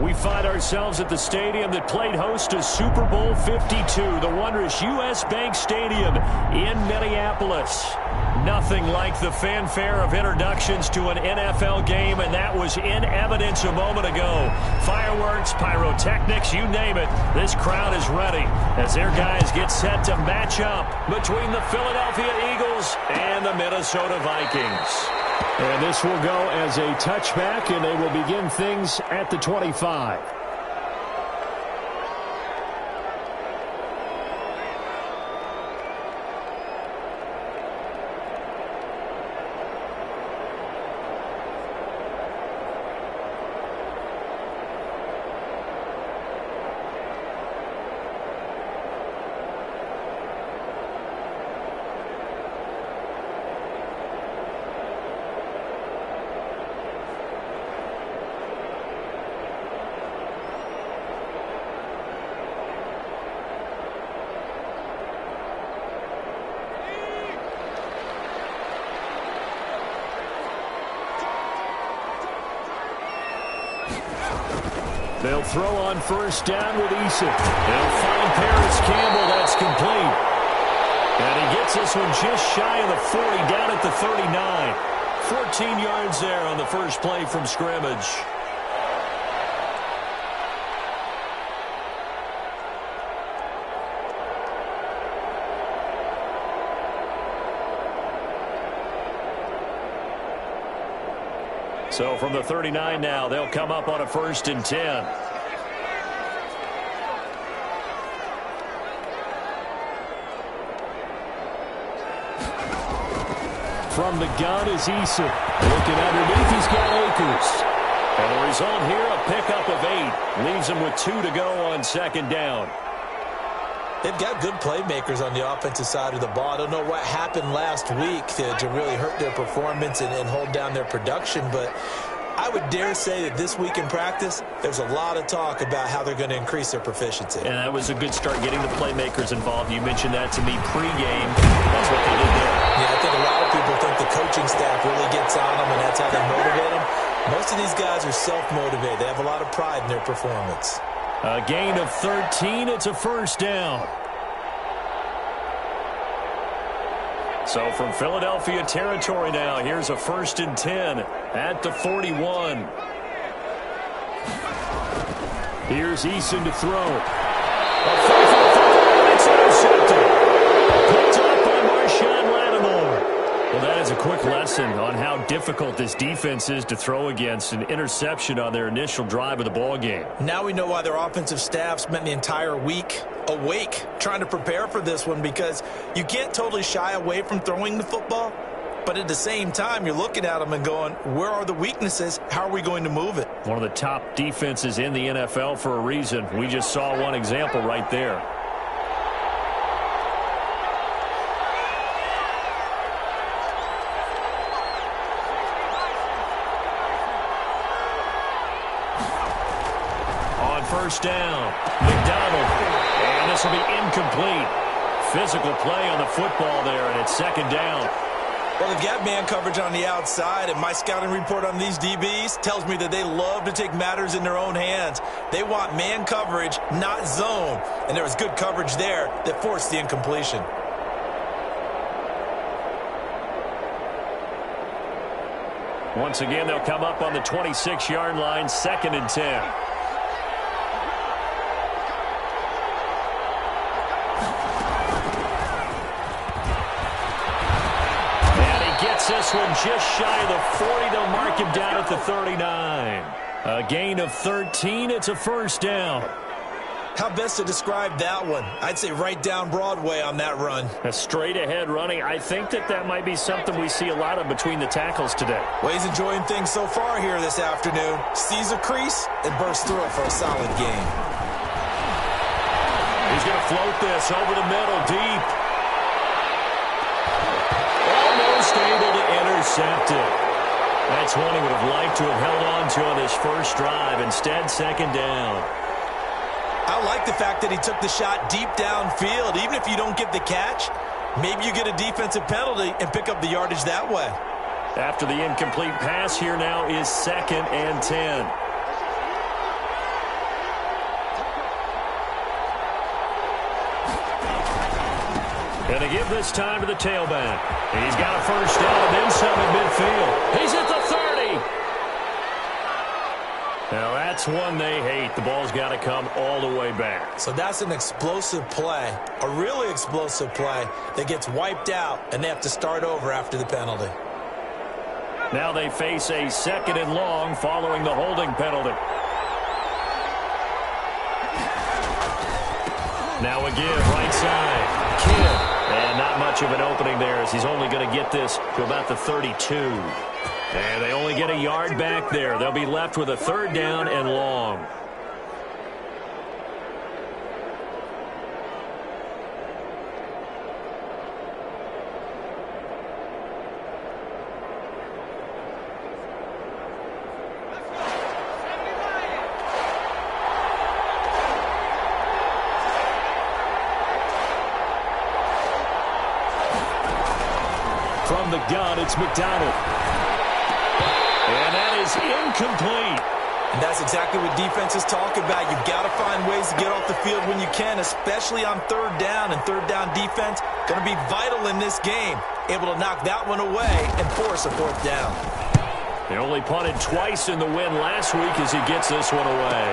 We find ourselves at the stadium that played host to Super Bowl 52, the wondrous U.S. Bank Stadium in Minneapolis. Nothing like the fanfare of introductions to an NFL game, and that was in evidence a moment ago. Fireworks, pyrotechnics, you name it. This crowd is ready as their guys get set to match up between the Philadelphia Eagles and the Minnesota Vikings. And this will go as a touchback, and they will begin things at the 25. They'll throw on first down with Eason. They'll find Paris Campbell. That's complete. And he gets this one just shy of the 40, down at the 39. 14 yards there on the first play from scrimmage. So from the 39 now, they'll come up on a 1st and 10. From the gun is Eason. Looking underneath, he's got Akers. And the result here, a pickup of 8. Leaves him with 2 to go on 2nd down. They've got good playmakers on the offensive side of the ball. I don't know what happened last week to really hurt their performance and hold down their production, but I would dare say that this week in practice, there's a lot of talk about how they're going to increase their proficiency. And that was a good start getting the playmakers involved. You mentioned that to me pregame. That's what they did there. Yeah, I think a lot of people think the coaching staff really gets on them, and that's how they motivate them. Most of these guys are self-motivated. They have a lot of pride in their performance. A gain of 13. It's a 1st down. So from Philadelphia territory now, here's a 1st and 10 at the 41. Here's Eason to throw. A it's intercepted. Picked up by Marshawn Lattimore. Well, that is a quick lesson on how difficult this defense is to throw against. An interception on their initial drive of the ball game. Now we know why their offensive staff spent the entire week awake trying to prepare for this one, because you can't totally shy away from throwing the football, but at the same time you're looking at them and going, where are the weaknesses? How are we going to move it? One of the top defenses in the NFL for a reason. We just saw one example right there. On 1st down, McDonald. And this will be incomplete. Physical play on the football there, and it's 2nd down. Well, they've got man coverage on the outside, and my scouting report on these DBs tells me that they love to take matters in their own hands. They want man coverage, not zone. And there was good coverage there that forced the incompletion. Once again, they'll come up on the 26-yard line, 2nd and 10. This one just shy of the 40. They'll mark him down at the 39. A gain of 13. It's a 1st down. How best to describe that one? I'd say right down Broadway on that run. A straight ahead running. I think that might be something we see a lot of between the tackles today. Well, he's enjoying things so far here this afternoon. Sees a crease and bursts through it for a solid gain. He's going to float this over the middle, deep. Able to intercept it. That's one he would have liked to have held on to on his first drive. Instead, 2nd down. I like the fact that he took the shot deep downfield. Even if you don't get the catch, maybe you get a defensive penalty and pick up the yardage that way. After the incomplete pass, here now is 2nd and 10. And they give this time to the tailback. He's got a first down and then some at midfield. He's at the 30. Now that's one they hate. The ball's got to come all the way back. So that's an explosive play, a really explosive play that gets wiped out, and they have to start over after the penalty. Now they face a 2nd and long following the holding penalty. Now again, right side. Kidd. And not much of an opening there as he's only going to get this to about the 32. And they only get a yard back there. They'll be left with a 3rd down and long. From the gun, it's McDonald. And that is incomplete. And that's exactly what defenses talk about. You've got to find ways to get off the field when you can, especially on 3rd down. And 3rd down defense going to be vital in this game. Able to knock that one away and force a 4th down. They only punted twice in the win last week as he gets this one away.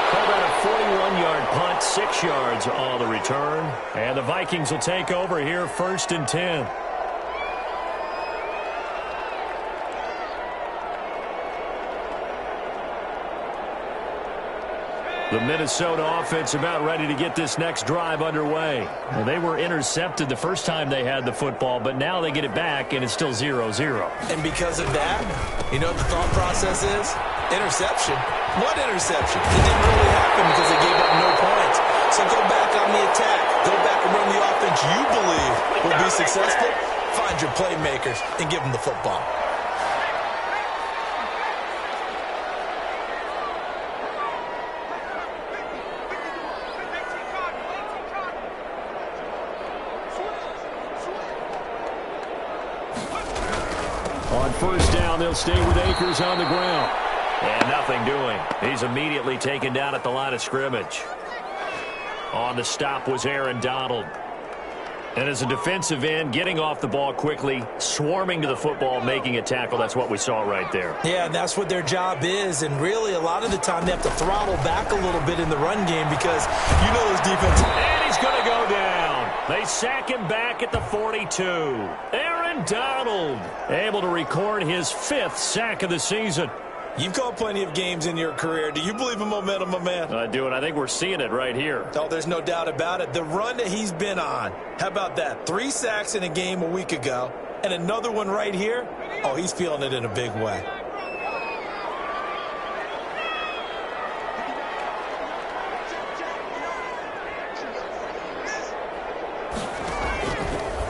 Call that a 41-yard punt, 6 yards on the return. And the Vikings will take over here 1st and 10. The Minnesota offense about ready to get this next drive underway. Well, they were intercepted the first time they had the football, but now they get it back, and it's still 0-0. And because of that, you know what the thought process is? Interception. What interception? It didn't really happen because they gave up no points. So go back on the attack. Go back and run the offense you believe will be successful. Find your playmakers and give them the football. On 1st down, they'll stay with Akers on the ground. And nothing doing. He's immediately taken down at the line of scrimmage. On the stop was Aaron Donald. And as a defensive end, getting off the ball quickly, swarming to the football, making a tackle, that's what we saw right there. Yeah, and that's what their job is. And really, a lot of the time, they have to throttle back a little bit in the run game because you know those defenses. And he's going to go down. They sack him back at the 42. Aaron Donald able to record his 5th sack of the season. You've called plenty of games in your career. Do you believe in momentum, my man? I do, and I think we're seeing it right here. Oh, there's no doubt about it. The run that he's been on, how about that? 3 sacks in a game a week ago, and another one right here. Oh, he's feeling it in a big way.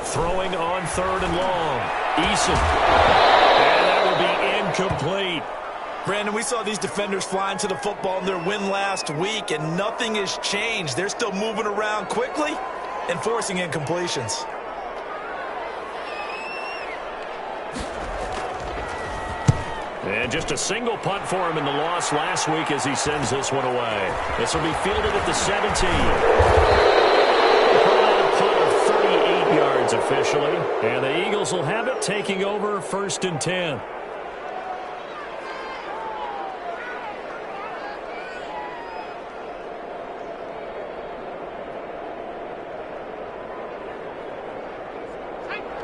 Throwing on 3rd and long. Eason. And that will be incomplete. Brandon, we saw these defenders flying to the football in their win last week, and nothing has changed. They're still moving around quickly and forcing incompletions. And just a single punt for him in the loss last week as he sends this one away. This will be fielded at the 17. A punt of 38 yards officially. And the Eagles will have it, taking over 1st and 10.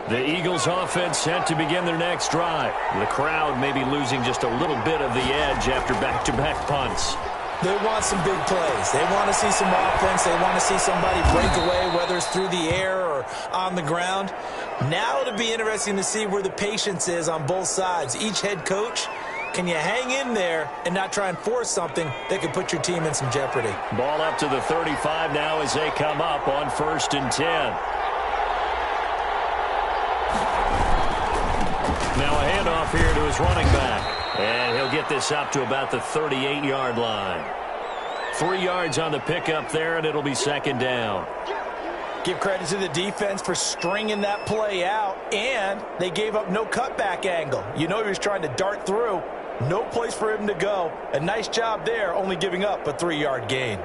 The Eagles offense set to begin their next drive. The crowd may be losing just a little bit of the edge after back-to-back punts. They want some big plays. They want to see some offense. They want to see somebody break away, whether it's through the air or on the ground. Now it'll be interesting to see where the patience is on both sides. Each head coach, can you hang in there and not try and force something that could put your team in some jeopardy? Ball up to the 35 now as they come up on 1st and 10. Now a handoff here to his running back. And he'll get this up to about the 38-yard line. 3 yards on the pickup there, and it'll be 2nd down. Give credit to the defense for stringing that play out, and they gave up no cutback angle. You know he was trying to dart through. No place for him to go. A nice job there, only giving up a 3-yard gain.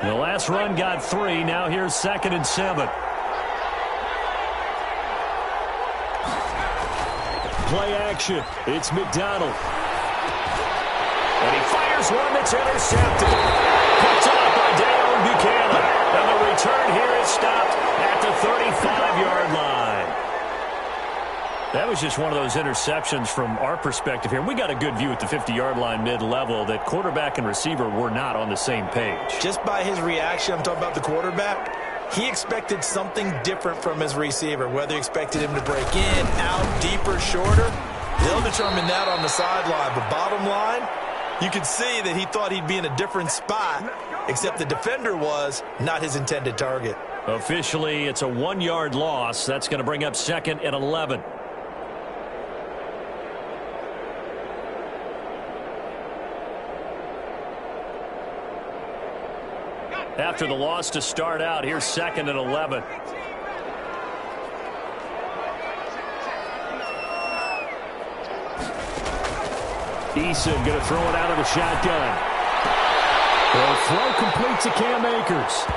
The last run got 3. Now here's 2nd and 7. Play action. It's McDonald. And he fires one that's intercepted. Picked up by Dale Buchanan. And the return here is stopped at the 35-yard line. That was just one of those interceptions from our perspective here. We got a good view at the 50-yard line mid-level that quarterback and receiver were not on the same page. Just by his reaction, I'm talking about the quarterback, he expected something different from his receiver, whether he expected him to break in, out, deeper, shorter. They'll determine that on the sideline. But bottom line, you could see that he thought he'd be in a different spot, except the defender was not his intended target. Officially, it's a 1-yard loss. That's going to bring up 2nd and 11. After the loss to start out, here's 2nd and 11. Eason going to throw it out of the shotgun. The throw complete to Cam Akers.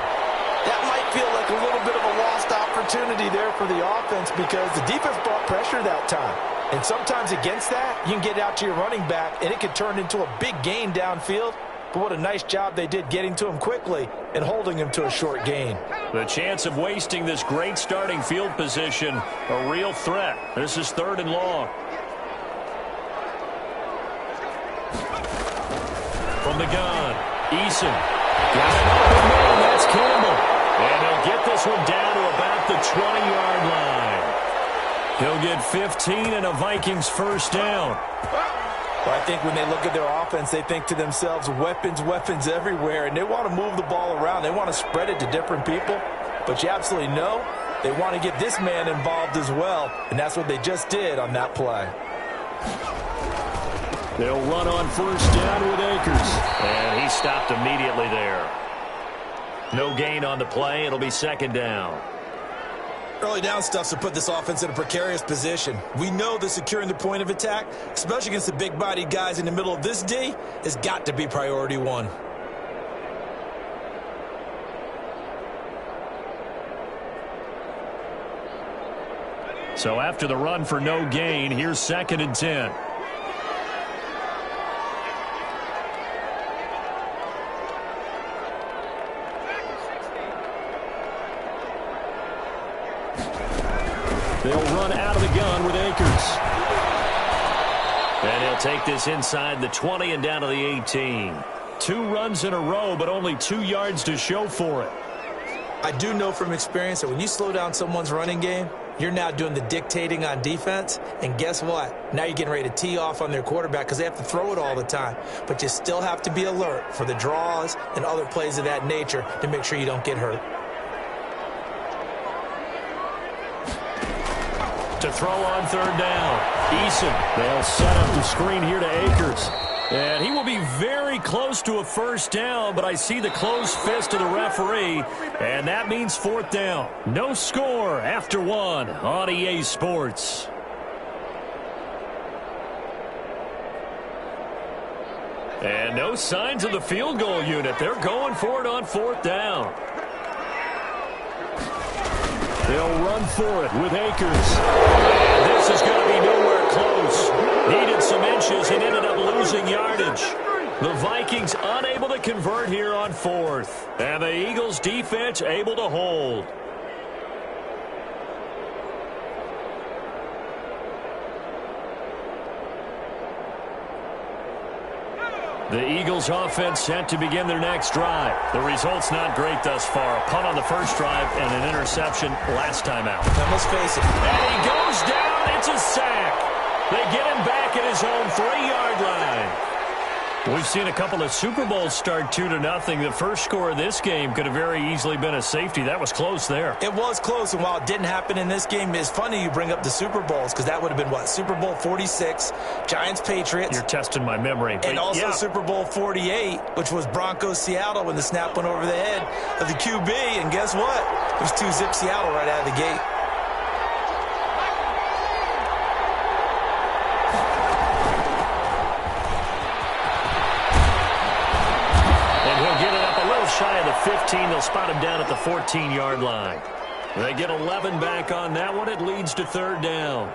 That might feel like a little bit of a lost opportunity there for the offense because the defense brought pressure that time. And sometimes against that, you can get out to your running back, and it could turn into a big gain downfield. But what a nice job they did getting to him quickly and holding him to a short gain. The chance of wasting this great starting field position, a real threat. This is 3rd and long. From the gun, Eason. Got an open man, that's Campbell. And he'll get this one down to about the 20-yard line. He'll get 15 and a Vikings first down. Well, I think when they look at their offense, they think to themselves, weapons, weapons everywhere, and they want to move the ball around. They want to spread it to different people, but you absolutely know they want to get this man involved as well, and that's what they just did on that play. They'll run on first down with Akers, and he stopped immediately there. No gain on the play. It'll be 2nd down. Early down stuff to put this offense in a precarious position. We know that securing the point of attack, especially against the big-bodied guys in the middle of this D, has got to be priority 1. So after the run for no gain, here's 2nd and 10. They'll run out of the gun with Akers. And he'll take this inside the 20 and down to the 18. 2 runs in a row, but only 2 yards to show for it. I do know from experience that when you slow down someone's running game, you're now doing the dictating on defense. And guess what? Now you're getting ready to tee off on their quarterback because they have to throw it all the time. But you still have to be alert for the draws and other plays of that nature to make sure you don't get hurt. To throw on 3rd down. Eason. They'll set up the screen here to Akers. And he will be very close to a first down, but I see the closed fist of the referee, and that means 4th down. No score after 1 on EA Sports. And no signs of the field goal unit. They're going for it on 4th down. They'll run for it with Akers. And this is going to be nowhere close. Needed some inches and ended up losing yardage. The Vikings unable to convert here on 4th. And the Eagles defense able to hold. The Eagles offense set to begin their next drive. The result's not great thus far. A punt on the first drive and an interception last time out. Now let's face it. And he goes down. It's a sack. They get him back at his own 3-yard line. We've seen a couple of Super Bowls start 2-0. The first score of this game could have very easily been a safety. That was close there. It was close, and while it didn't happen in this game, it's funny you bring up the Super Bowls because that would have been, what, Super Bowl 46, Giants-Patriots. You're testing my memory. And also Super Bowl 48, which was Broncos-Seattle when the snap went over the head of the QB. And guess what? It was 2-zip Seattle right out of the gate. Shy of the 15. They'll spot him down at the 14-yard line. They get 11 back on that one. It leads to third down.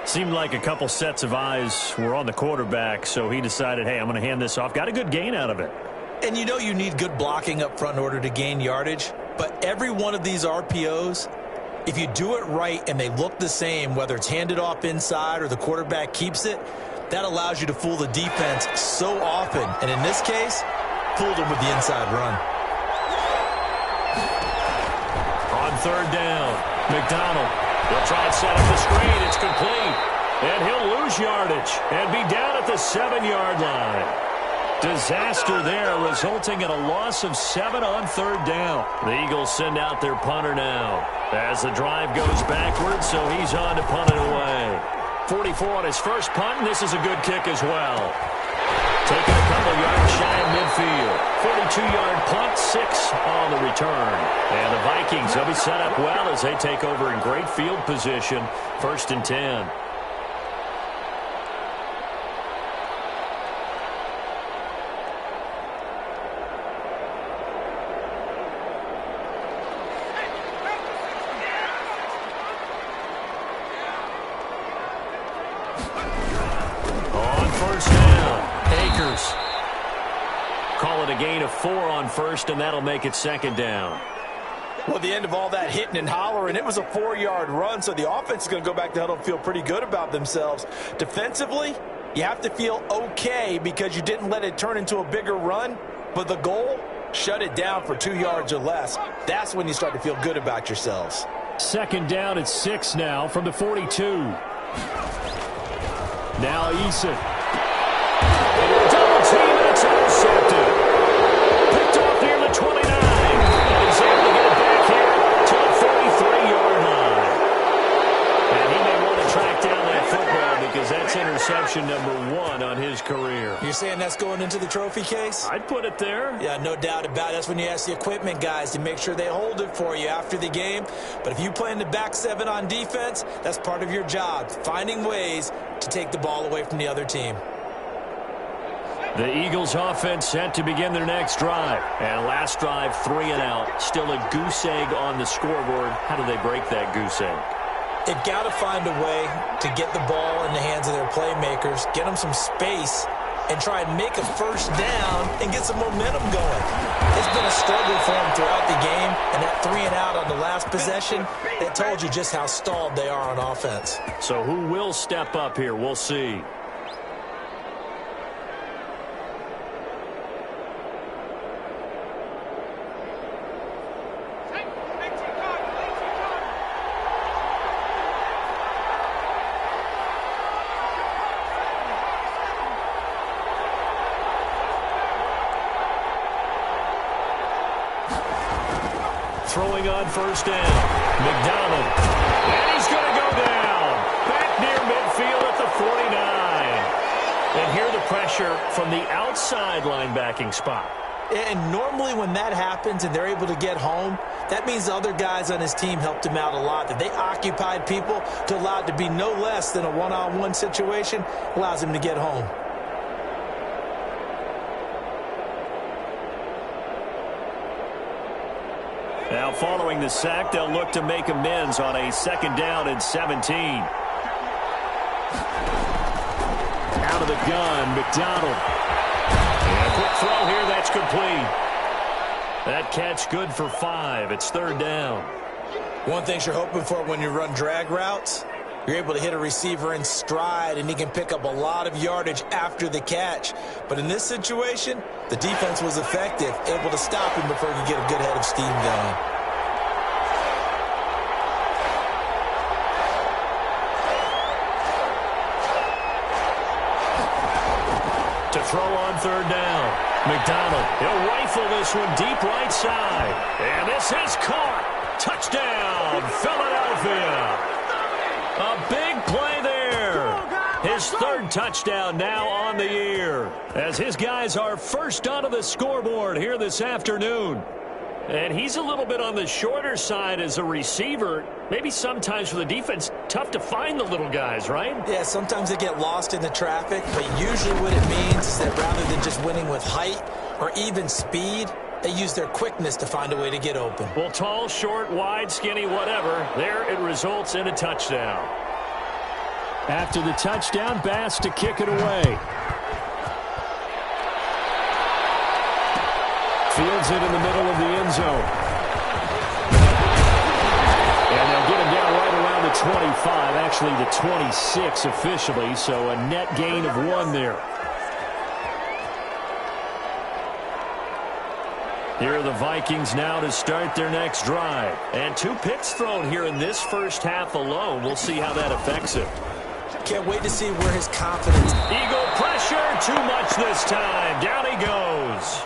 Seemed like a couple sets of eyes were on the quarterback, so he decided, hey, I'm going to hand this off. Got a good gain out of it. And you know you need good blocking up front in order to gain yardage, but every one of these RPOs, if you do it right and they look the same, whether it's handed off inside or the quarterback keeps it, that allows you to fool the defense so often. And in this case, fooled them with the inside run. On third down, McDonald will try and set up the screen. It's complete. And he'll lose yardage and be down at the 7-yard line. Disaster there, resulting in a loss of 7 on third down. The Eagles send out their punter now as the drive goes backwards, so he's on to punt it away. 44 on his first punt, and this is a good kick as well. Taking a couple yards shy of midfield. 42-yard punt, 6 on the return. And the Vikings will be set up well as they take over in great field position. 1st and 10. Call it a gain of 4 on first, and that'll make it 2nd down. Well, the end of all that hitting and hollering, it was a 4-yard run, so the offense is going to go back to huddle and feel pretty good about themselves. Defensively, you have to feel okay because you didn't let it turn into a bigger run, but the goal, shut it down for 2 yards or less. That's when you start to feel good about yourselves. 2nd down at 6 now from the 42. Now Eason. Double team, and it's intercepted. Picked off near the 29. And he's able to get it back here to the 43-yard line. And he may want to track down that football because that's interception number 1 on his career. You're saying that's going into the trophy case? I'd put it there. Yeah, no doubt about it. That's when you ask the equipment guys to make sure they hold it for you after the game. But if you play in the back 7 on defense, that's part of your job, finding ways to take the ball away from the other team. The Eagles offense set to begin their next drive. And last drive, 3 and out. Still a goose egg on the scoreboard. How do they break that goose egg? They've got to find a way to get the ball in the hands of their playmakers, get them some space, and try and make a first down and get some momentum going. It's been a struggle for them throughout the game, and that 3 and out on the last possession, that told you just how stalled they are on offense. So who will step up here? We'll see. Throwing on first down, McDonald. And he's going to go down. Back near midfield at the 49. And here the pressure from the outside linebacking spot. And normally when that happens and they're able to get home, that means the other guys on his team helped him out a lot. That they occupied people to allow it to be no less than a one-on-one situation, allows him to get home. Now, following the sack, they'll look to make amends on a 2nd down and 17. Out of the gun, McDonald. And a quick throw here, that's complete. That catch good for 5. It's 3rd down. One thing you're hoping for when you run drag routes, you're able to hit a receiver in stride, and he can pick up a lot of yardage after the catch. But in this situation, the defense was effective, able to stop him before he could get a good head of steam going. To throw on 3rd down, McDonald. He'll rifle this one deep right side. And this is caught. Touchdown, Philadelphia. A big play there. His 3rd touchdown now on the year, as his guys are first onto the scoreboard here this afternoon. And he's a little bit on the shorter side as a receiver. Maybe sometimes for the defense, tough to find the little guys, right? Yeah, sometimes they get lost in the traffic, but usually what it means is that rather than just winning with height or even speed, They use their quickness to find a way to get open. Well, tall, short, wide, skinny, whatever, there it results in a touchdown. After the touchdown, Bass to kick it away. Fields it in the middle of the end zone. And they'll get him down right around the 25, actually the 26 officially, so a net gain of 1 there. Here are the Vikings now to start their next drive. And 2 picks thrown here in this first half alone. We'll see how that affects him. Can't wait to see where his confidence. Eagle pressure, too much this time. Down he goes.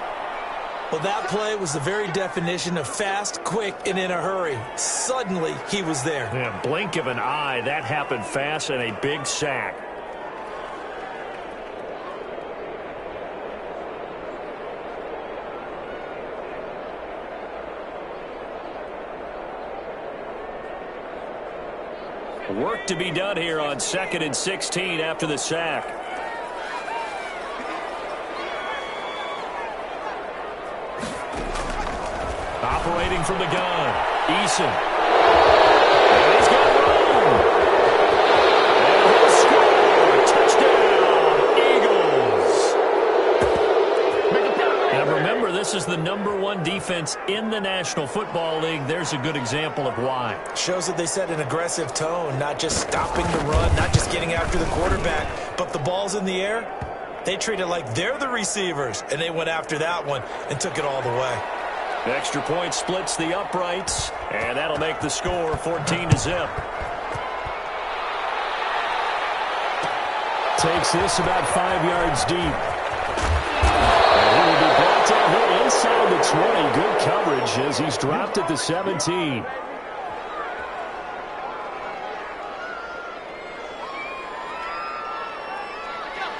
Well, that play was the very definition of fast, quick, and in a hurry. Suddenly, he was there. Yeah, blink of an eye. That happened fast and a big sack. Work to be done here on 2nd and 16 after the sack. Operating from the gun, Eason. And he's got room. And he'll score. Touchdown, Eagles. And remember, this is the #1 defense in the National Football League. There's a good example of why. Shows that they set an aggressive tone, not just stopping the run, not just getting after the quarterback, but the ball's in the air. They treat it like they're the receivers, and they went after that one and took it all the way. Extra point splits the uprights, and that'll make the score 14-0. Takes this about 5 yards deep. And he will be brought down here inside the 20. Good coverage as he's dropped at the 17.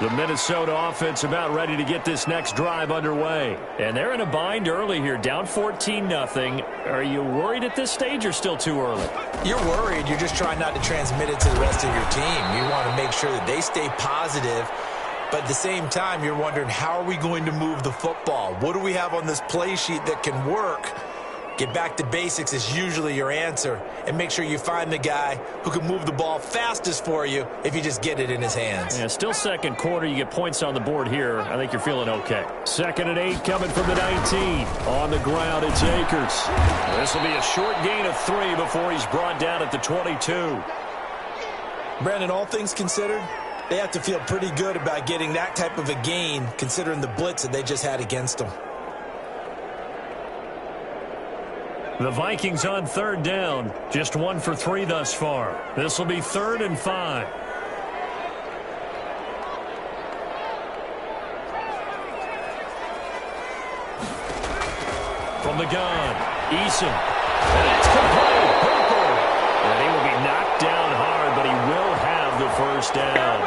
The Minnesota offense about ready to get this next drive underway. And they're in a bind early here, down 14-0. Are you worried at this stage or still too early? You're worried. You're just trying not to transmit it to the rest of your team. You want to make sure that they stay positive. But at the same time, you're wondering, how are we going to move the football? What do we have on this play sheet that can work? Get back to basics is usually your answer. And make sure you find the guy who can move the ball fastest for you if you just get it in his hands. Yeah, still second quarter. You get points on the board here. I think you're feeling okay. 2nd and 8 coming from the 19. On the ground, it's Akers. This will be a short gain of 3 before he's brought down at the 22. Brandon, all things considered, they have to feel pretty good about getting that type of a gain considering the blitz that they just had against them. The Vikings on 3rd down. Just 1 for 3 thus far. This will be 3rd and 5. From the gun, Eason. And it's complete. Hooper. And he will be knocked down hard, but he will have the first down.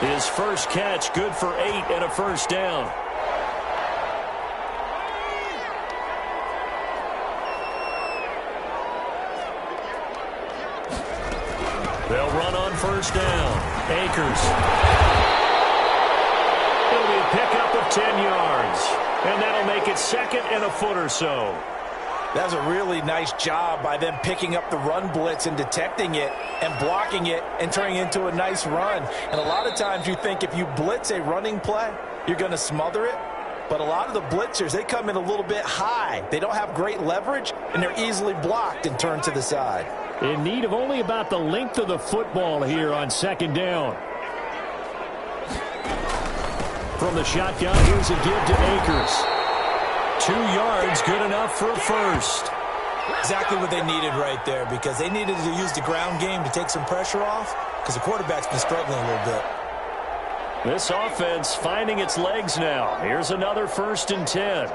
His first catch, good for 8 and a first down. They'll run on 1st down. Akers. It'll be a pickup of 10 yards. And that'll make it 2nd and a foot or so. That was a really nice job by them picking up the run blitz and detecting it and blocking it and turning it into a nice run. And a lot of times you think if you blitz a running play, you're going to smother it. But a lot of the blitzers, they come in a little bit high. They don't have great leverage, and they're easily blocked and turned to the side. In need of only about the length of the football here on 2nd down. From the shotgun, here's a give to Akers. 2 yards, good enough for a first. Exactly what they needed right there, because they needed to use the ground game to take some pressure off, because the quarterback's been struggling a little bit. This offense finding its legs now. Here's another 1st and 10.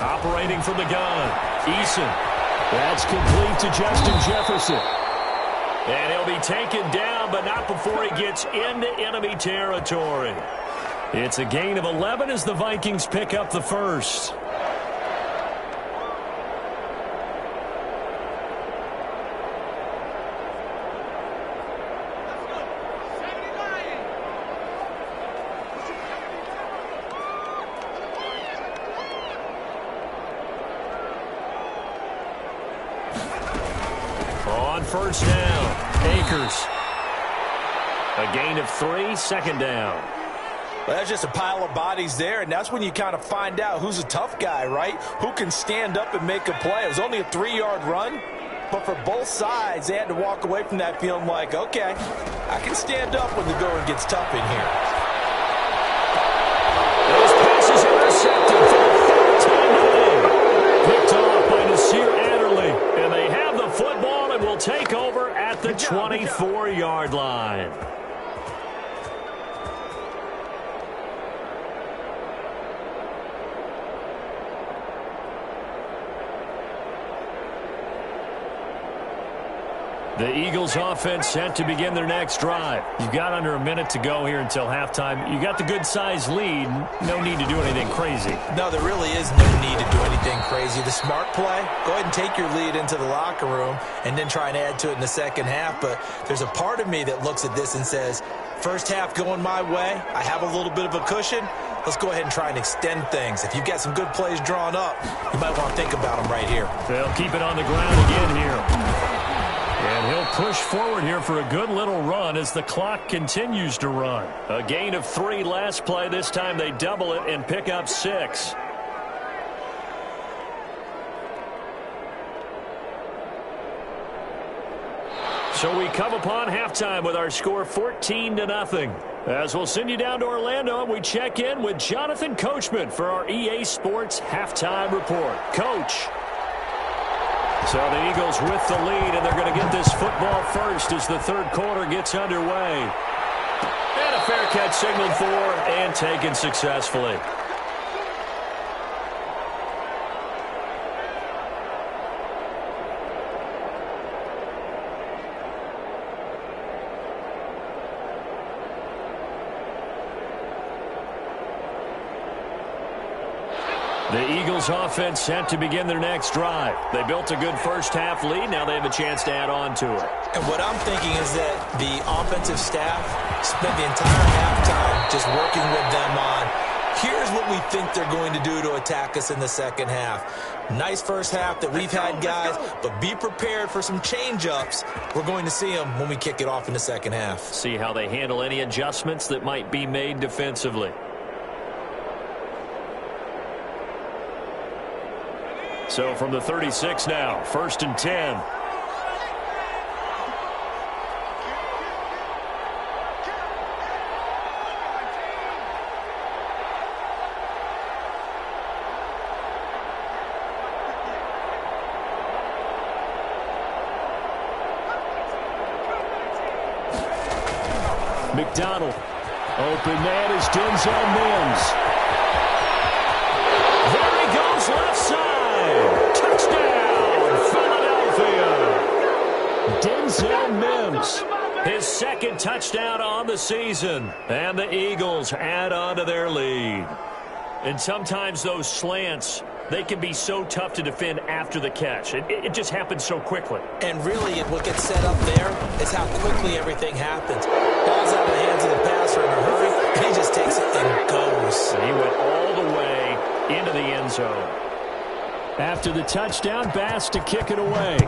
Operating from the gun, Eason. That's complete to Justin Jefferson. And he'll be taken down, but not before he gets into enemy territory. It's a gain of 11 as the Vikings pick up the first. first down. Akers. A gain of 3, second down. Well, that's just a pile of bodies there, and that's when you kind of find out who's a tough guy, right? Who can stand up and make a play. It was only a 3-yard run, but for both sides, they had to walk away from that feeling like, okay, I can stand up when the going gets tough in here. Those passes intercepted for the 13th. Picked off by Nasir Adderley, and they have the football and will take over at the 24-yard line. The Eagles offense set to begin their next drive. You've got under a minute to go here until halftime. You got the good-sized lead. No need to do anything crazy. No, there really is no need to do anything crazy. The smart play, go ahead and take your lead into the locker room and then try and add to it in the second half. But there's a part of me that looks at this and says, first half going my way, I have a little bit of a cushion. Let's go ahead and try and extend things. If you've got some good plays drawn up, you might want to think about them right here. They'll keep it on the ground again here. And he'll push forward here for a good little run as the clock continues to run. A gain of 3 last play. This time they double it and pick up 6. So we come upon halftime with our score 14-0. As we'll send you down to Orlando, we check in with Jonathan Coachman for our EA Sports Halftime Report. Coach. So the Eagles with the lead, and they're going to get this football first as the third quarter gets underway. And a fair catch signaled for and taken successfully. The Eagles offense set to begin their next drive. They built a good first half lead. Now they have a chance to add on to it. And what I'm thinking is that the offensive staff spent the entire halftime just working with them on, here's what we think they're going to do to attack us in the second half. Nice first half that we've had, guys, but be prepared for some change-ups. We're going to see them when we kick it off in the second half. See how they handle any adjustments that might be made defensively. So from the 36 now, 1st and 10. McDonald. Open man is Denzel Mims. There he goes left side. Touchdown, Philadelphia. Denzel Mims. His second touchdown on the season. And the Eagles add on to their lead. And sometimes those slants, they can be so tough to defend after the catch. It just happens so quickly. And really, what gets set up there is how quickly everything happens. Ball's out of the hands of the passer in a hurry, and he just takes it and goes. And he went all the way into the end zone. After the touchdown, Bass to kick it away.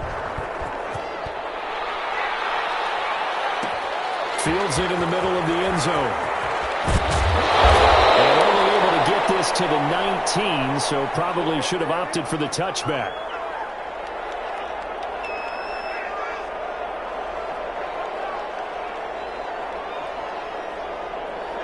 Fields it in the middle of the end zone. And only able to get this to the 19, so probably should have opted for the touchback.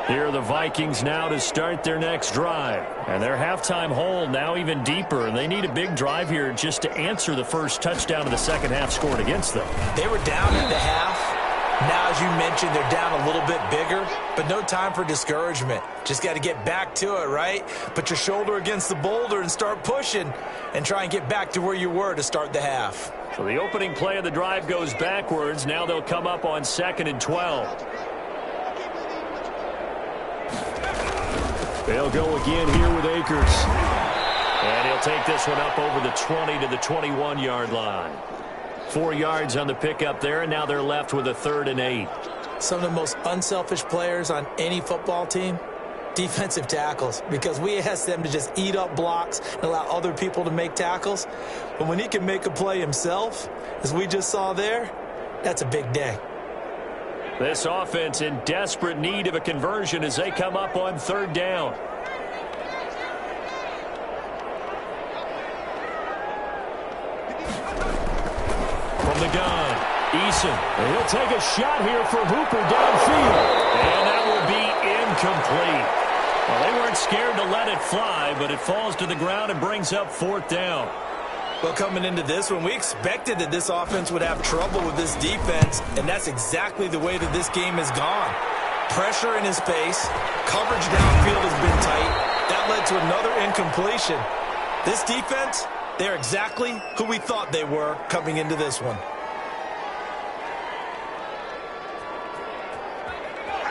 Here are the Vikings now to start their next drive. And their halftime hole now even deeper. And they need a big drive here just to answer the first touchdown of the second half scored against them. They were down at the half. Now, as you mentioned, they're down a little bit bigger, but no time for discouragement. Just got to get back to it, right? Put your shoulder against the boulder and start pushing and try and get back to where you were to start the half. So the opening play of the drive goes backwards. Now they'll come up on 2nd and 12. They'll go again here with Akers. And he'll take this one up over the 20 to the 21-yard line. 4 yards on the pickup there, and now they're left with a 3rd and 8. Some of the most unselfish players on any football team, defensive tackles, because we ask them to just eat up blocks and allow other people to make tackles. But when he can make a play himself, as we just saw there, that's a big day. This offense in desperate need of a conversion as they come up on third down. From the gun, Eason. He'll take a shot here for Hooper downfield. And that will be incomplete. Well, they weren't scared to let it fly, but it falls to the ground and brings up fourth down. Well, coming into this one, we expected that this offense would have trouble with this defense, and that's exactly the way that this game has gone. Pressure in his face, coverage downfield has been tight. That led to another incompletion. This defense, they're exactly who we thought they were coming into this one.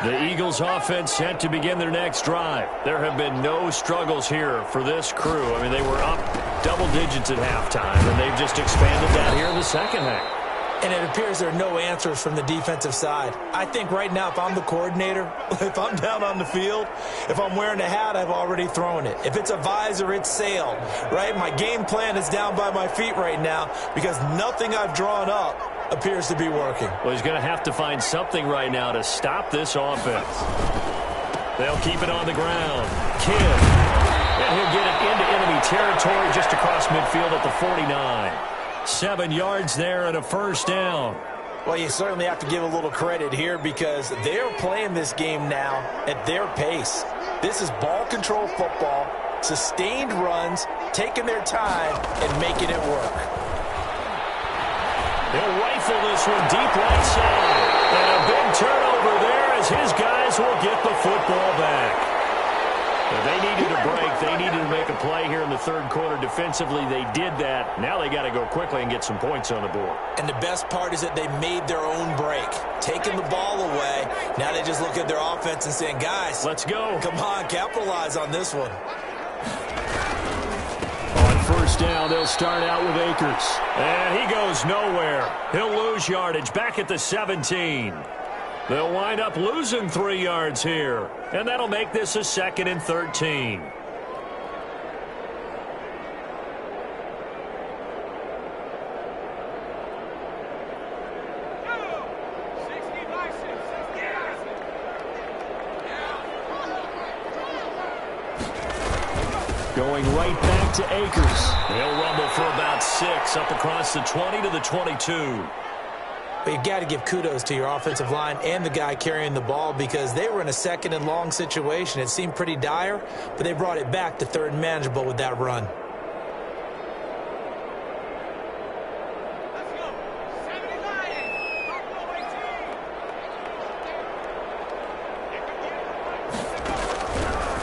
The Eagles offense set to begin their next drive. There have been no struggles here for this crew. I mean, they were up double digits at halftime, and they've just expanded that here in the second half. And it appears there are no answers from the defensive side. I think right now, if I'm the coordinator, if I'm down on the field, if I'm wearing a hat, I've already thrown it. If it's a visor, it's sail, right? My game plan is down by my feet right now because nothing I've drawn up appears to be working. Well, he's going to have to find something right now to stop this offense. They'll keep it on the ground. Kidd. And he'll get it into enemy territory just across midfield at the 49. 7 yards there and a first down. Well, you certainly have to give a little credit here because they're playing this game now at their pace. This is ball control football, sustained runs, taking their time and making it work. He'll rifle this one deep right side. And a big turnover there as his guys will get the football back. But they needed a break. They needed to make a play here in the third quarter. Defensively, they did that. Now they got to go quickly and get some points on the board. And the best part is that they made their own break, taking the ball away. Now they just look at their offense and saying, guys, let's go. Come on, capitalize on this one. On first down, they'll start out with Akers. And he goes nowhere. He'll lose yardage back at the 17. They'll wind up losing 3 yards here. And that'll make this a 2nd and 13. Going right back to Akers. They'll rumble for about 6 up across the 20 to the 22. But you've got to give kudos to your offensive line and the guy carrying the ball because they were in a 2nd and long situation. It seemed pretty dire, but they brought it back to 3rd and manageable with that run.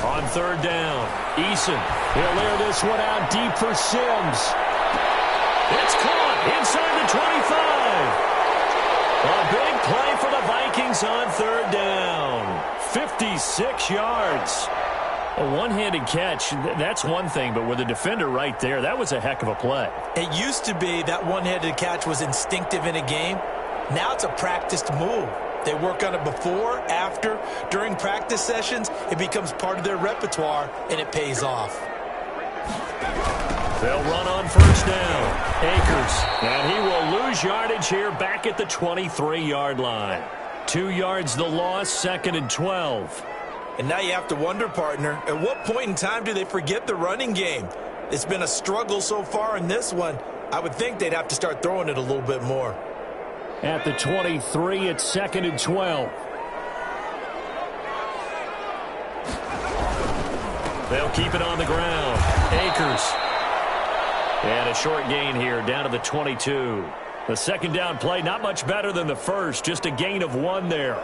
On third down, Eason. He'll air this one out deep for Sims. It's caught inside the 25. A big play for the Vikings on third down. 56 yards. A one-handed catch, that's one thing, but with a defender right there, that was a heck of a play. It used to be that one-handed catch was instinctive in a game. Now it's a practiced move. They work on it before, after, during practice sessions. It becomes part of their repertoire, and it pays off. They'll run on first down. Akers, and he will lose yardage here back at the 23-yard line. 2 yards the loss, 2nd and 12. And now you have to wonder, partner, at what point in time do they forget the running game? It's been a struggle so far in this one. I would think they'd have to start throwing it a little bit more. At the 23, it's 2nd and 12. They'll keep it on the ground. Akers. And a short gain here down to the 22. The second down play, not much better than the first, just a gain of 1 there.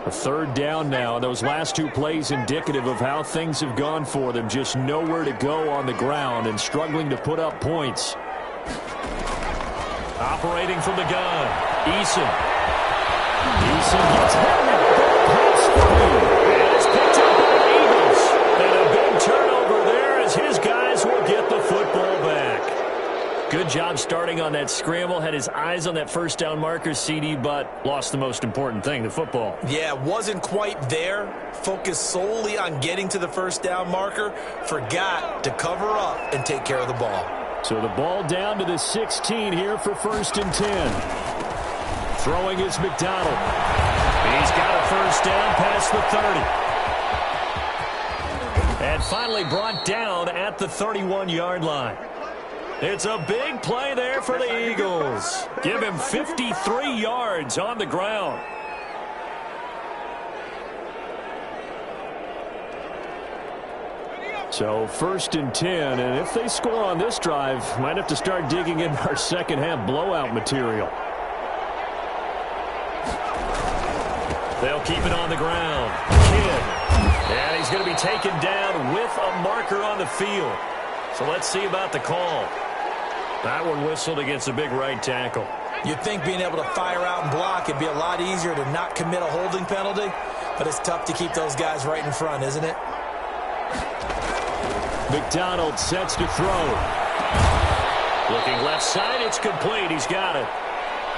A third down now. Those last 2 plays indicative of how things have gone for them. Just nowhere to go on the ground and struggling to put up points. Operating from the gun, Eason. Eason gets hit. And it's picked up by the Eagles. And a big turnover there as his guys will get the football back. Good Good job starting on that scramble. Had his eyes on that first down marker, CD, but lost the most important thing, the football. Yeah, wasn't quite there. Focused solely on getting to the first down marker. Forgot to cover up and take care of the ball. So the ball down to the 16 here for 1st and 10. Throwing is McDonald. He's got a first down past the 30. And finally brought down at the 31-yard line. It's a big play there for the Eagles. Give him 53 yards on the ground. So 1st and 10, and if they score on this drive, might have to start digging in our second half blowout material. They'll keep it on the ground. Kidd. And he's going to be taken down with a marker on the field. So let's see about the call. That one whistled against a big right tackle. You'd think being able to fire out and block it'd be a lot easier to not commit a holding penalty, but it's tough to keep those guys right in front, isn't it? McDonald sets to throw. Looking left side, it's complete. He's got it.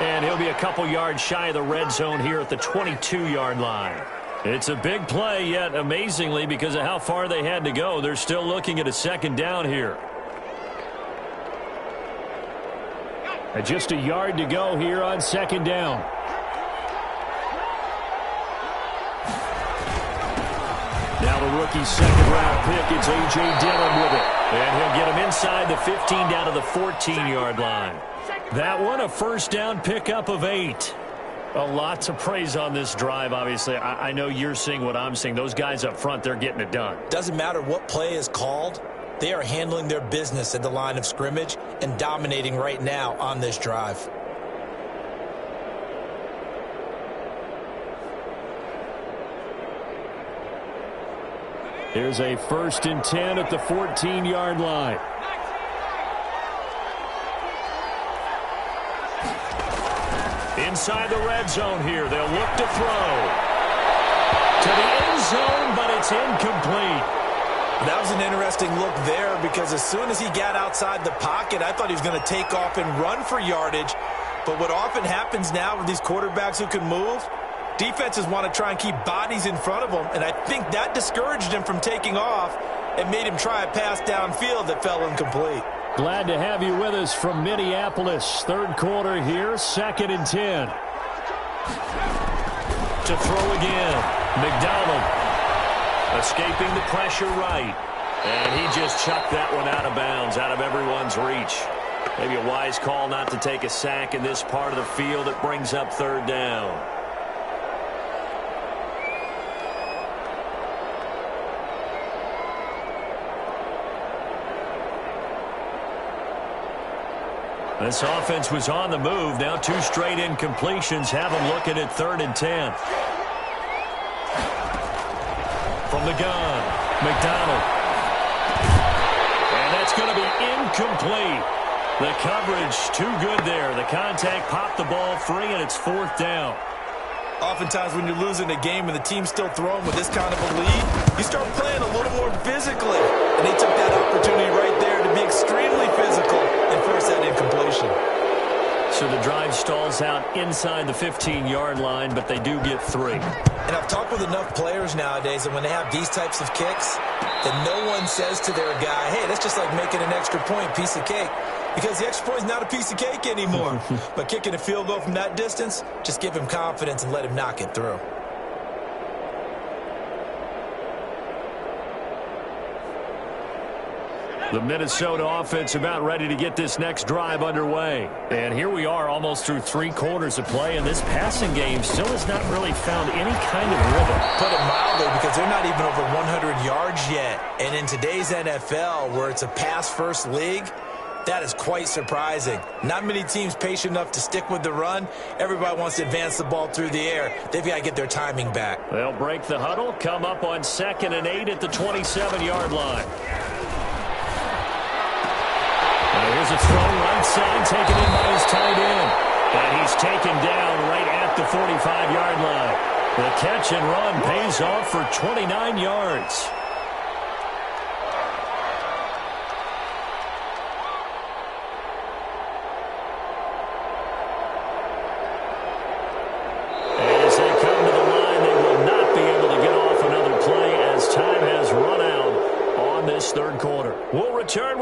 And he'll be a couple yards shy of the red zone here at the 22-yard line. It's a big play, yet amazingly, because of how far they had to go, they're still looking at a second down here. And just a yard to go here on second down. Now the rookie's second-round pick, it's A.J. Dillon with it. And he'll get him inside the 15 down to the 14-yard line. That one, a first down pickup of 8. A lot to praise on this drive, obviously. I know you're seeing what I'm seeing. Those guys up front, they're getting it done. Doesn't matter what play is called. They are handling their business at the line of scrimmage and dominating right now on this drive. Here's a 1st and 10 at the 14-yard line. Inside the red zone here. They'll look to throw. To the end zone, but it's incomplete. That was an interesting look there because as soon as he got outside the pocket, I thought he was going to take off and run for yardage. But what often happens now with these quarterbacks who can move, defenses want to try and keep bodies in front of them, and I think that discouraged him from taking off and made him try a pass downfield that fell incomplete. Glad to have you with us from Minneapolis. Third quarter here, 2nd and 10. To throw again, McDonald. Escaping the pressure right. And he just chucked that one out of bounds, out of everyone's reach. Maybe a wise call not to take a sack in this part of the field. It brings up 3rd down. This offense was on the move. Now 2 straight incompletions have them looking at 3rd and 10. From the gun, McDonald. And that's going to be incomplete. The coverage too good there. The contact popped the ball free, and it's 4th down. Oftentimes when you're losing a game and the team's still throwing with this kind of a lead, you start playing a little more physically. And they took that opportunity right there to be extremely physical and force that incompletion. So the drive stalls out inside the 15-yard line, but they do get 3. And I've talked with enough players nowadays that when they have these types of kicks, that no one says to their guy, hey, that's just like making an extra point, piece of cake. Because the extra point is not a piece of cake anymore. But kicking a field goal from that distance, just give him confidence and let him knock it through. The Minnesota offense about ready to get this next drive underway. And here we are almost through 3 quarters of play, and this passing game still has not really found any kind of rhythm. Put it mildly, because they're not even over 100 yards yet. And in today's NFL, where it's a pass-first league, that is quite surprising. Not many teams patient enough to stick with the run. Everybody wants to advance the ball through the air. They've got to get their timing back. They'll break the huddle, come up on 2nd and 8 at the 27-yard line. Now here's a throw right side, taken in by his tight end. And he's taken down right at the 45-yard line. The catch and run pays off for 29 yards.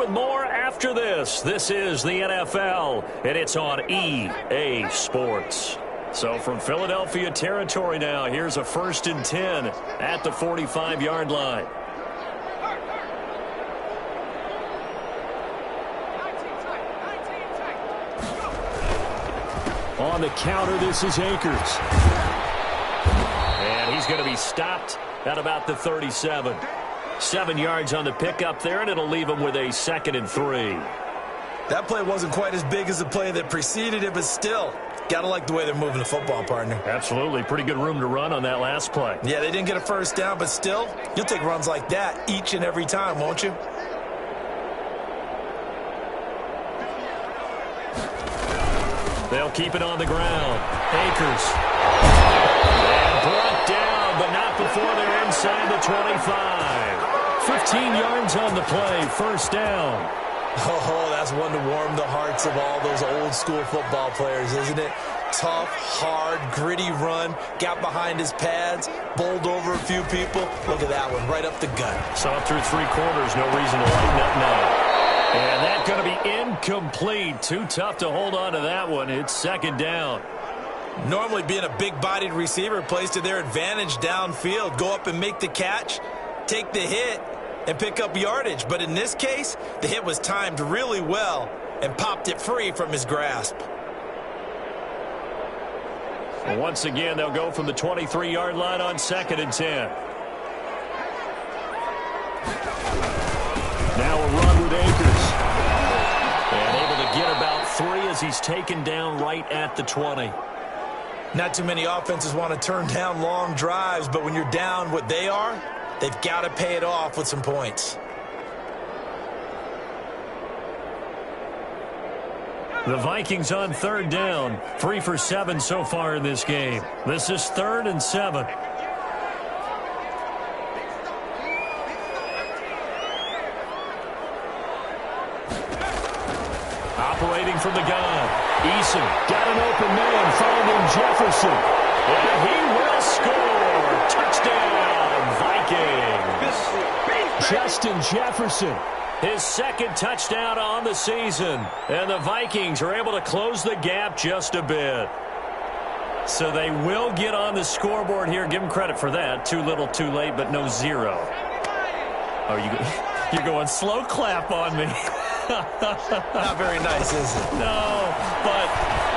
with more after this. This is the NFL, and it's on EA Sports. So from Philadelphia territory now, here's a 1st and 10 at the 45-yard line. On the counter, this is Akers. And he's going to be stopped at about the 37. 7 yards on the pickup there, and it'll leave him with a 2nd and 3. That play wasn't quite as big as the play that preceded it, but still, gotta like the way they're moving the football, partner. Absolutely. Pretty good room to run on that last play. Yeah, they didn't get a first down, but still, you'll take runs like that each and every time, won't you? They'll keep it on the ground. Akers. And brought down, but not before they're inside the 25. 15 yards on the play. 1st down. Oh, that's one to warm the hearts of all those old-school football players, isn't it? Tough, hard, gritty run. Got behind his pads, bowled over a few people. Look at that one, right up the gut. Saw it through 3 quarters. No reason to lighten up now. And that's going to be incomplete. Too tough to hold on to that one. It's 2nd down. Normally being a big-bodied receiver plays to their advantage downfield. Go up and make the catch, take the hit, and pick up yardage. But in this case, the hit was timed really well and popped it free from his grasp. And once again, they'll go from the 23-yard line on 2nd and 10. Now a run with Akers. And able to get about 3 as he's taken down right at the 20. Not too many offenses want to turn down long drives, but when you're down what they are, they've got to pay it off with some points. The Vikings on 3rd down. 3 for 7 so far in this game. This is 3rd and 7. Operating from the gun. Eason got an open man, finding Jefferson. And he will score. Touchdown, Vikings. Justin Jefferson, his 2nd touchdown on the season. And the Vikings are able to close the gap just a bit. So they will get on the scoreboard here. Give them credit for that. Too little, too late, but no 0. Oh, you're going slow clap on me. Not very nice, is it? No, but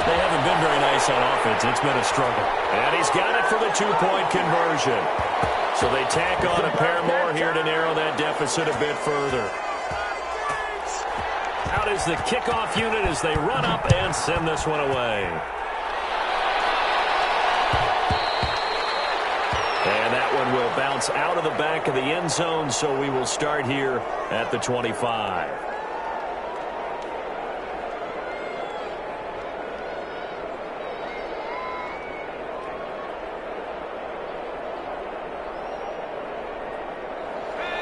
they haven't been very nice on offense. It's been a struggle. And he's got it for the 2-point conversion. So they tack on a pair more here to narrow that deficit a bit further. Out is the kickoff unit as they run up and send this one away. And that one will bounce out of the back of the end zone, so we will start here at the 25.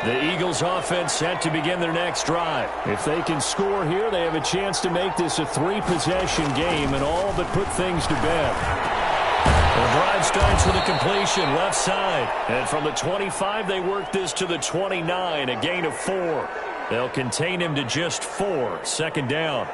The Eagles offense set to begin their next drive. If they can score here, they have a chance to make this a 3-possession game and all but put things to bed. The drive starts with a completion left side. And from the 25, they work this to the 29, a gain of 4. They'll contain him to just 4, 2nd down.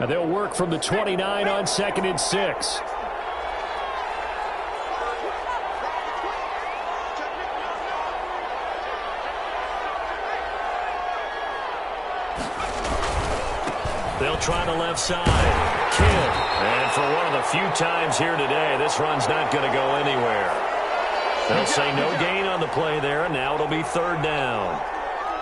And they'll work from the 29 on 2nd and 6. They'll try the left side. Kidd. And for one of the few times here today, this run's not going to go anywhere. They'll say no gain on the play there, and now it'll be 3rd down.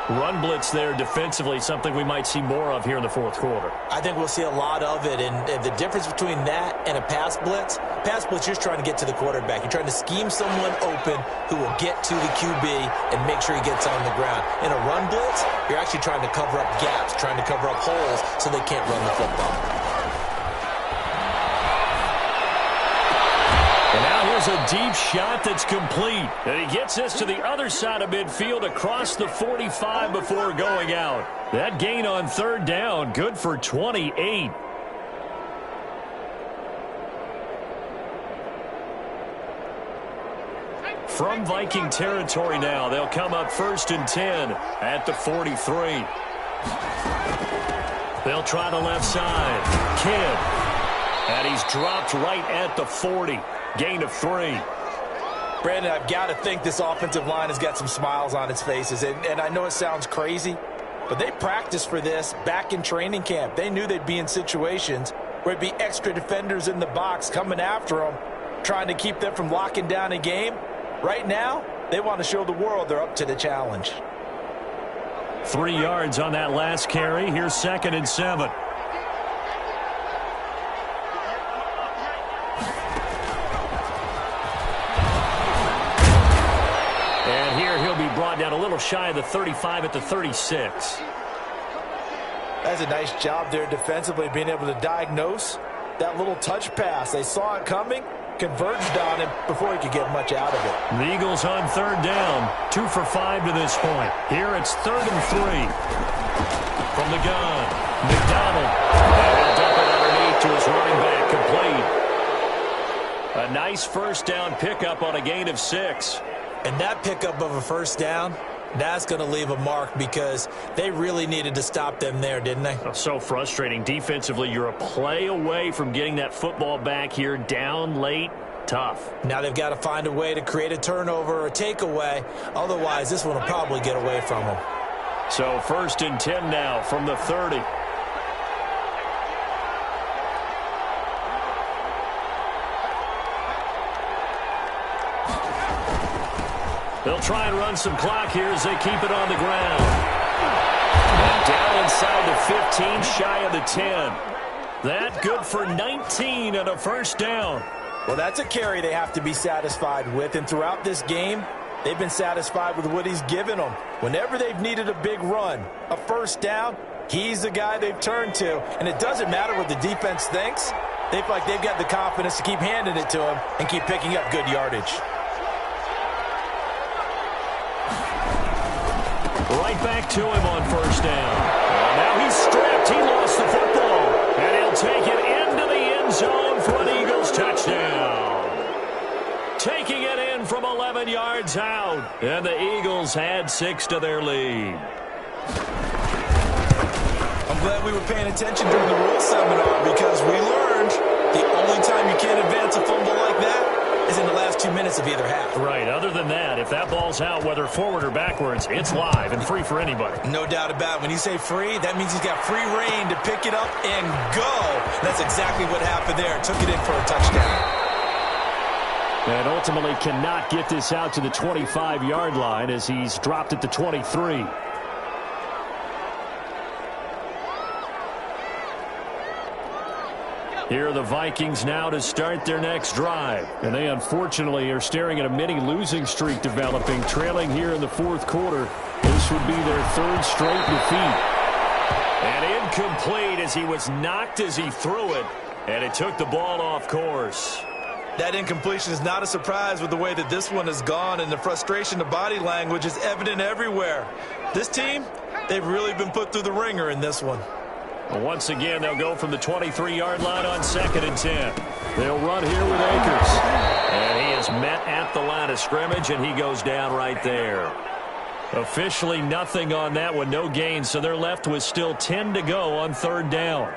Run blitz there defensively, something we might see more of here in the 4th quarter. I think we'll see a lot of it, and the difference between that and a pass blitz, you're just trying to get to the quarterback. You're trying to scheme someone open who will get to the QB and make sure he gets on the ground. In a run blitz, you're actually trying to cover up gaps, trying to cover up holes so they can't run the football. And now here's a deep shot that's complete. And he gets this to the other side of midfield across the 45 before going out. That gain on third down, good for 28. From Viking territory now, they'll come up 1st and 10 at the 43. They'll try the left side. Kidd. And he's dropped right at the 40. Gain of 3. Brandon, I've got to think this offensive line has got some smiles on its faces. And I know it sounds crazy, but they practiced for this back in training camp. They knew they'd be in situations where it'd be extra defenders in the box coming after them, trying to keep them from locking down a game. Right now, they want to show the world they're up to the challenge. 3 yards on that last carry. Here's 2nd and 7. And here he'll be brought down a little shy of the 35 at the 36. That's a nice job there defensively, being able to diagnose that little touch pass. They saw it coming, converged on him before he could get much out of it. The Eagles on third down, 2 for 5 to this point. Here it's 3rd and 3. From the gun, McDonald. And he'll dump it underneath to his running back, complete. A nice first down pickup on a gain of 6. And that pickup of a first down, that's going to leave a mark because they really needed to stop them there, didn't they? So frustrating. Defensively, you're a play away from getting that football back here, down late. Tough. Now they've got to find a way to create a turnover or a takeaway. Otherwise, this one will probably get away from them. So 1st and 10 now from the 30. They'll try and run some clock here as they keep it on the ground. And down inside the 15, shy of the 10. That good for 19 and a first down. Well, that's a carry they have to be satisfied with. And throughout this game, they've been satisfied with what he's given them. Whenever they've needed a big run, a first down, he's the guy they've turned to. And it doesn't matter what the defense thinks. They feel like they've got the confidence to keep handing it to him and keep picking up good yardage. Right back to him on first down. Now he's stripped. He lost the football. And he'll take it into the end zone for an Eagles touchdown. Taking it in from 11 yards out. And the Eagles add 6 to their lead. I'm glad we were paying attention during the rule seminar because we learned the only time you can't advance a fumble like that is in the last 2 minutes of either half. Right. Other than that, if that ball's out, whether forward or backwards, it's live and free for anybody. No doubt about it. When you say free, that means he's got free reign to pick it up and go. That's exactly what happened there. Took it in for a touchdown. And ultimately cannot get this out to the 25-yard line as he's dropped at the 23. Here are the Vikings now to start their next drive. And they unfortunately are staring at a mini losing streak developing, trailing here in the 4th quarter. This would be their 3rd straight defeat. And incomplete as he was knocked as he threw it. And it took the ball off course. That incompletion is not a surprise with the way that this one has gone, and the frustration of body language is evident everywhere. This team, they've really been put through the ringer in this one. Once again, they'll go from the 23-yard line on 2nd and 10. They'll run here with Akers. And he is met at the line of scrimmage, and he goes down right there. Officially nothing on that one, no gain, so they're left with still 10 to go on 3rd down.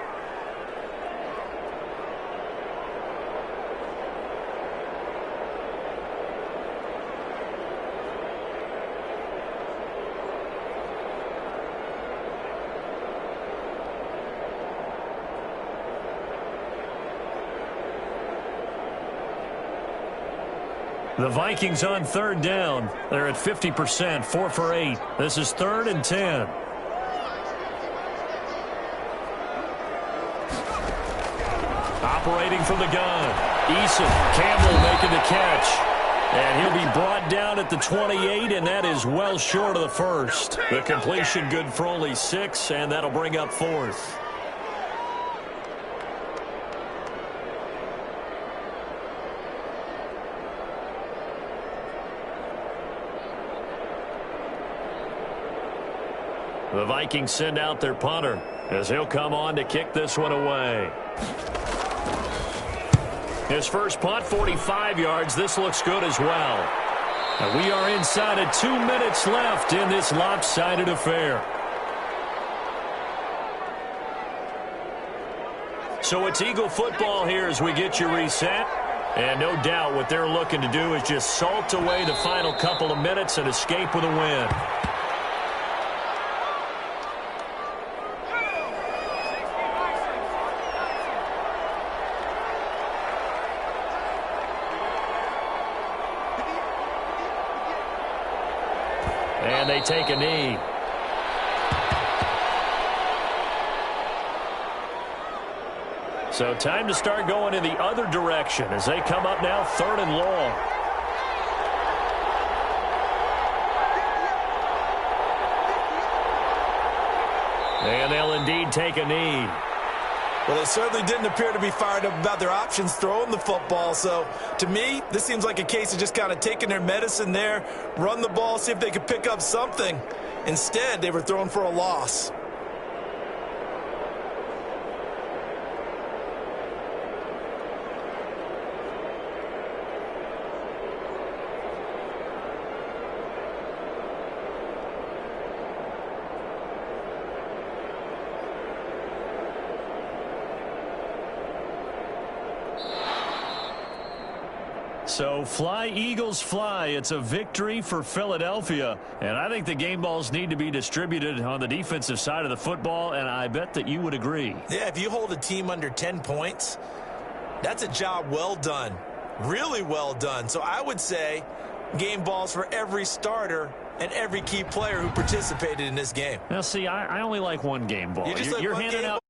The Vikings on 3rd down. They're at 50%, 4 for 8. This is 3rd and 10. Operating from the gun. Eason, Campbell making the catch. And he'll be brought down at the 28, and that is well short of the first. The completion good for only 6, and that'll bring up 4th. The Vikings send out their punter as he'll come on to kick this one away. His first punt, 45 yards. This looks good as well. And we are inside of 2 minutes left in this lopsided affair. So it's Eagle football here as we get you reset. And no doubt what they're looking to do is just salt away the final couple of minutes and escape with a win. And they take a knee. So time to start going in the other direction as they come up now 3rd and long. And they'll indeed take a knee. Well, they certainly didn't appear to be fired up about their options throwing the football. So, to me, this seems like a case of just kind of taking their medicine there, run the ball, see if they could pick up something. Instead, they were throwing for a loss. So fly, Eagles, fly. It's a victory for Philadelphia. And I think the game balls need to be distributed on the defensive side of the football, and I bet that you would agree. Yeah, if you hold a team under 10 points, that's a job well done. Really well done. So I would say game balls for every starter and every key player who participated in this game. Now, see, I only like one game ball. You're You're handing out